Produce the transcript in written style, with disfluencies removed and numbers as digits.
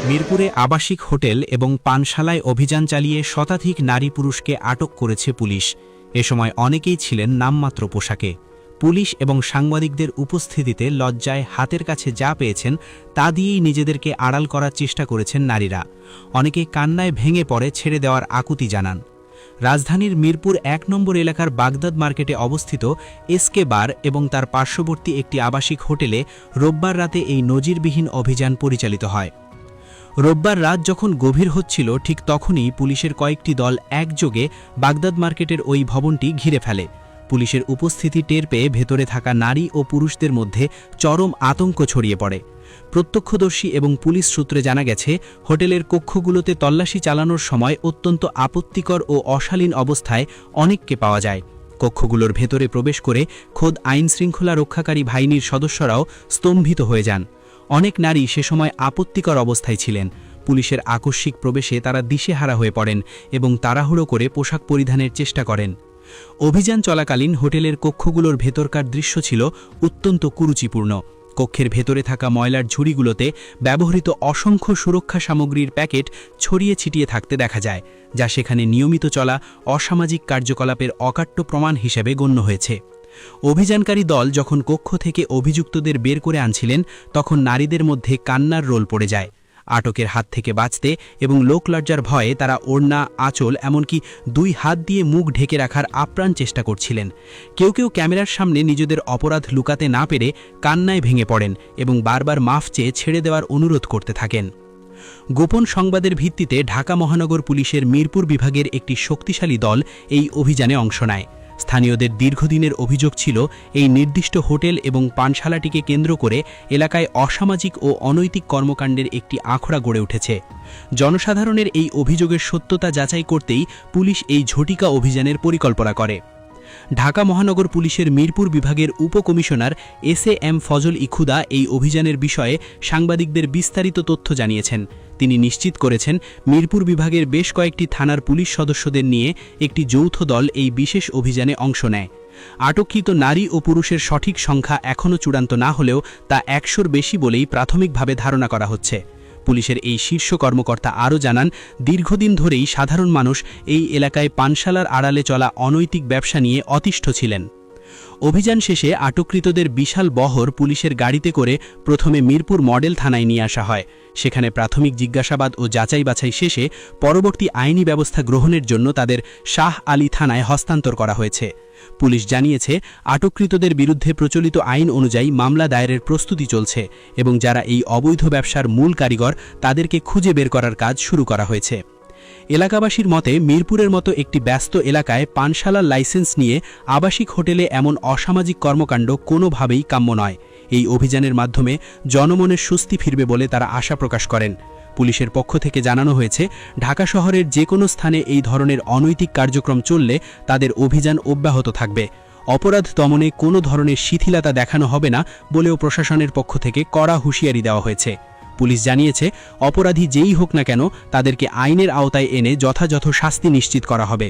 মিরপুরে আবাসিক হোটেল এবং পানশালায় অভিযান চালিয়ে শতাধিক নারী পুরুষকে আটক করেছে পুলিশ। এ সময় অনেকেই ছিলেন নামমাত্র পোশাকে। পুলিশ এবং সাংবাদিকদের উপস্থিতিতে লজ্জায় হাতের কাছে যা পেয়েছেন তা দিয়েই নিজেদেরকে আড়াল করার চেষ্টা করেছেন নারীরা। অনেকে কান্নায় ভেঙে পড়ে ছেড়ে দেওয়ার আকুতি জানান। রাজধানীর মিরপুর ১ নম্বর এলাকার বাগদাদ মার্কেটে অবস্থিত এসকে বার এবং তার পার্শ্ববর্তী একটি আবাসিক হোটেলে রোববার রাতে এই নজিরবিহীন অভিযান পরিচালিত হয়। রোববার রাত যখন গভীর হচ্ছিল ঠিক তখনই পুলিশের কয়েকটি দল একযোগে বাগদাদ মার্কেটের ওই ভবনটি ঘিরে ফেলে। পুলিশের উপস্থিতি টের পেয়ে ভেতরে থাকা নারী ও পুরুষদের মধ্যে চরম আতঙ্ক ছড়িয়ে পড়ে। প্রত্যক্ষদর্শী এবং পুলিশ সূত্রে জানা গেছে, হোটেলের কক্ষগুলোতে তল্লাশি চালানোর সময় অত্যন্ত আপত্তিকর ও অশালীন অবস্থায় অনেককে পাওয়া যায়। কক্ষগুলোর ভেতরে প্রবেশ করে খোদ আইনশৃঙ্খলা রক্ষাকারী বাহিনীর সদস্যরাও স্তম্ভিত হয়ে যান। অনেক নারী সে সময় আপত্তিকর অবস্থায় ছিলেন। পুলিশের আকস্মিক প্রবেশে তারা দিশেহারা হয়ে পড়েন এবং তাড়াহুড়ো করে পোশাক পরিধানের চেষ্টা করেন। অভিযান চলাকালীন হোটেলের কক্ষগুলোর ভেতরকার দৃশ্য ছিল অত্যন্ত কুরুচিপূর্ণ। কক্ষের ভেতরে থাকা ময়লার ঝুড়িগুলোতে ব্যবহৃত অসংখ্য সুরক্ষা সামগ্রীর প্যাকেট ছড়িয়ে ছিটিয়ে থাকতে দেখা যায়, যা সেখানে নিয়মিত চলা অসামাজিক কার্যকলাপের অকাট্য প্রমাণ হিসেবে গণ্য হয়েছে। অভিযানকারী দল যখন কক্ষ থেকে অভিযুক্তদের বের করে আনছিলেন তখন নারীদের মধ্যে কান্নার রোল পড়ে যায়। আটকের হাত থেকে বাঁচতে এবং লোকলজ্জার ভয়ে তারা ওড়না, আঁচল এমনকি 2 হাত দিয়ে মুখ ঢেকে রাখার আপ্রাণ চেষ্টা করছিলেন। কেউ কেউ ক্যামেরার সামনে নিজেদের অপরাধ লুকাতে না পেরে কান্নায় ভেঙে পড়েন এবং বারবার মাফ চেয়ে ছেড়ে দেওয়ার অনুরোধ করতে থাকেন। গোপন সংবাদের ভিত্তিতে ঢাকা মহানগর পুলিশের মিরপুর বিভাগের একটি শক্তিশালী দল এই অভিযানে অংশ নেয়। স্থানীয়দের দীর্ঘদিনের অভিযোগ ছিল, এই নির্দিষ্ট হোটেল এবং পানশালাটিকে কেন্দ্র করে এলাকায় অসামাজিক ও অনৈতিক কর্মকাণ্ডের একটি আখড়া গড়ে উঠেছে। জনসাধারণের এই অভিযোগের সত্যতা যাচাই করতেই পুলিশ এই ঝটিকা অভিযানের পরিকল্পনা করে। ঢাকা মহানগর পুলিশের মিরপুর বিভাগের উপকমিশনার এস.এ.এম. ফজল ইখুদা এই অভিযানের বিষয়ে সাংবাদিকদের বিস্তারিত তথ্য জানিয়েছেন। তিনি নিশ্চিত করেছেন, মিরপুর বিভাগের বেশ কয়েকটি থানার পুলিশ সদস্যদের নিয়ে একটি যৌথ দল এই বিশেষ অভিযানে অংশ নেয়। আটককৃত নারী ও পুরুষের সঠিক সংখ্যা এখনও চূড়ান্ত না হলেও তা 100-র বেশি বলেই প্রাথমিকভাবে ধারণা করা হচ্ছে। পুলিশের এই শীর্ষ কর্মকর্তা আরও জানান, দীর্ঘদিন ধরেই সাধারণ মানুষ এই এলাকায় পানশালার আড়ালে চলা অনৈতিক ব্যবসা নিয়ে অতিষ্ঠ ছিলেন। অভিযান শেষে আটককৃতদের বিশাল বহর পুলিশের গাড়িতে করে প্রথমে মিরপুর মডেল থানায় নিয়ে আসা হয়। সেখানে প্রাথমিক জিজ্ঞাসাবাদ ও যাচাই বাছাই শেষে পরবর্তী আইনি ব্যবস্থা গ্রহণের জন্য তাদের শাহ আলী থানায় হস্তান্তর করা হয়েছে। পুলিশ জানিয়েছে, আটককৃতদের বিরুদ্ধে প্রচলিত আইন অনুযায়ী মামলা দায়েরের প্রস্তুতি চলছে এবং যারা এই অবৈধ ব্যবসার মূল কারিগর তাদেরকে খুঁজে বের করার কাজ শুরু করা হয়েছে। এলাকাবাসীর মতে, মিরপুরের মতো একটি ব্যস্ত এলাকায় পানশালার লাইসেন্স নিয়ে আবাসিক হোটেলে এমন অসামাজিক কর্মকাণ্ড কোনোভাবেই কাম্য নয়। এই অভিযানের মাধ্যমে জনমনের স্বস্তি ফিরবে বলে তারা আশা প্রকাশ করেন। পুলিশের পক্ষ থেকে জানানো হয়েছে, ঢাকা শহরের যে কোনো স্থানে এই ধরনের অনৈতিক কার্যক্রম চললে তাদের অভিযান অব্যাহত থাকবে। অপরাধ দমনে কোনো ধরনের শিথিলতা দেখানো হবে না বলেও প্রশাসনের পক্ষ থেকে কড়া হুঁশিয়ারি দেওয়া হয়েছে। পুলিশ জানিয়েছে, অপরাধী যেই হোক না কেন তাদেরকে আইনের আওতায় এনে যথাযথ শাস্তি নিশ্চিত করা হবে।